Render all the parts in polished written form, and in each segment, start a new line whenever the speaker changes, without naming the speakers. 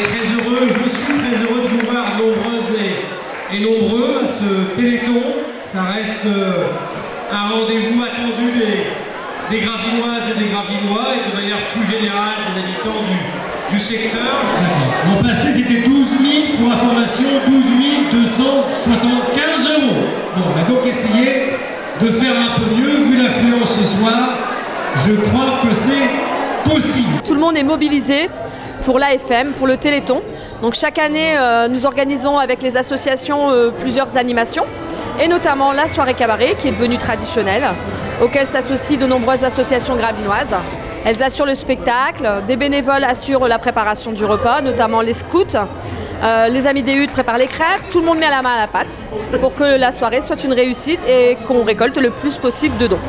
je suis très heureux de vous voir nombreuses et nombreux à ce Téléthon. Ça reste un rendez-vous attendu des Gravinoises et des Gravinois et de manière plus générale des habitants du secteur. L'an passé c'était 12 000, pour information, 12 275 €. Bon, on va donc essayer de faire un peu mieux, vu l'affluence ce soir. Je crois que c'est possible.
Tout le monde est mobilisé pour l'AFM, pour le Téléthon. Donc chaque année, nous organisons avec les associations plusieurs animations, et notamment la soirée cabaret qui est devenue traditionnelle, auquel s'associent de nombreuses associations gravinoises. Elles assurent le spectacle, des bénévoles assurent la préparation du repas, notamment les scouts. Les amis des huttes préparent les crêpes, tout le monde met la main à la pâte pour que la soirée soit une réussite et qu'on récolte le plus possible de dons.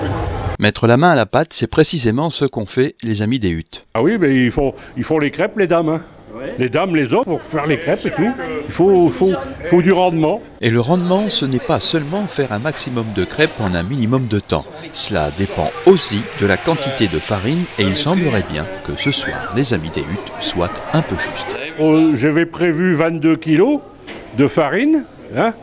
Mettre la main à la pâte, c'est précisément ce qu'ont fait les amis des huttes.
Ah oui, mais ils font les crêpes, les dames. Hein. Ouais. Les dames, les hommes, pour faire les crêpes et tout. Il faut du rendement.
Et le rendement, ce n'est pas seulement faire un maximum de crêpes en un minimum de temps. Cela dépend aussi de la quantité de farine et il semblerait bien que ce soir, les amis des huttes soient un peu justes.
J'avais prévu 22 kilos de farine. Hein.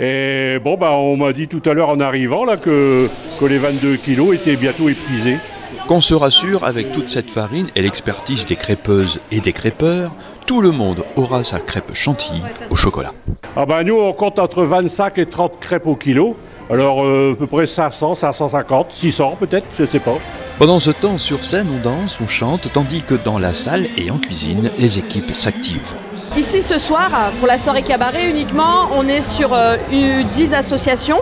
Et bon, on m'a dit tout à l'heure en arrivant là, que les 22 kilos étaient bientôt épuisés.
Qu'on se rassure, avec toute cette farine et l'expertise des crêpeuses et des crêpeurs, tout le monde aura sa crêpe chantilly au chocolat.
Ah nous on compte entre 25 et 30 crêpes au kilo. Alors à peu près 500, 550, 600 peut-être, je ne sais pas.
Pendant ce temps, sur scène, on danse, on chante, tandis que dans la salle et en cuisine, les équipes s'activent.
Ici ce soir, pour la soirée cabaret uniquement, on est sur 10 associations,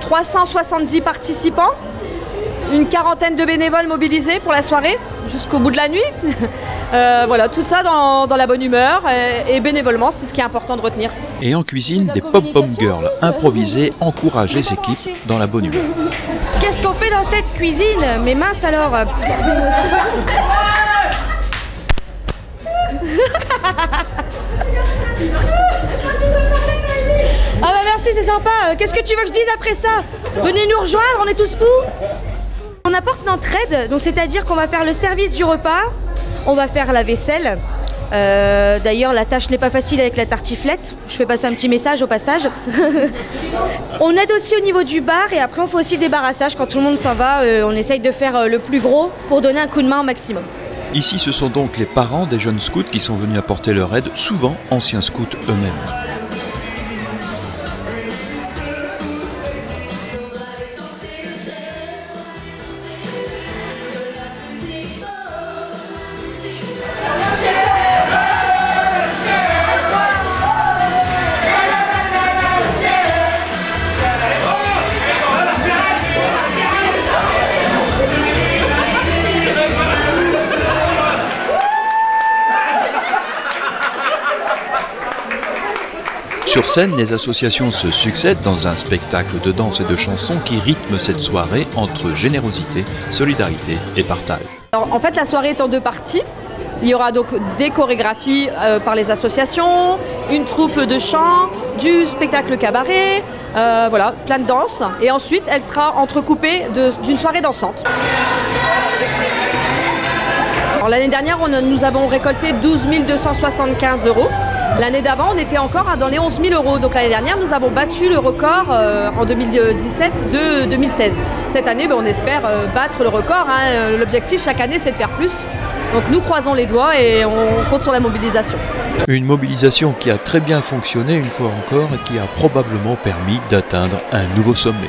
370 participants, une quarantaine de bénévoles mobilisés pour la soirée, jusqu'au bout de la nuit. Voilà, tout ça dans la bonne humeur et bénévolement, c'est ce qui est important de retenir.
Et en cuisine, des pom-pom girls improvisées encouragent les équipes dans la bonne humeur.
Qu'est-ce qu'on fait dans cette cuisine? Mais mince alors. Ah merci, c'est sympa. Qu'est-ce que tu veux que je dise après ça? Venez nous rejoindre, on est tous fous. On apporte notre aide, donc c'est-à-dire qu'on va faire le service du repas, on va faire la vaisselle. D'ailleurs, la tâche n'est pas facile avec la tartiflette. Je fais passer un petit message au passage. On aide aussi au niveau du bar et après on fait aussi le débarrassage. Quand tout le monde s'en va, on essaye de faire le plus gros pour donner un coup de main au maximum.
Ici, ce sont donc les parents des jeunes scouts qui sont venus apporter leur aide, souvent anciens scouts eux-mêmes. Sur scène, les associations se succèdent dans un spectacle de danse et de chansons qui rythme cette soirée entre générosité, solidarité et partage.
Alors, en fait, la soirée est en 2 parties. Il y aura donc des chorégraphies par les associations, une troupe de chant, du spectacle cabaret, voilà, plein de danses. Et ensuite, elle sera entrecoupée d'une soirée dansante. L'année dernière, nous avons récolté 12 275 €. L'année d'avant, on était encore dans les 11 000 €. Donc l'année dernière, nous avons battu le record en 2017 de 2016. Cette année, on espère battre le record. Hein. L'objectif chaque année, c'est de faire plus. Donc nous croisons les doigts et on compte sur la mobilisation.
Une mobilisation qui a très bien fonctionné une fois encore et qui a probablement permis d'atteindre un nouveau sommet.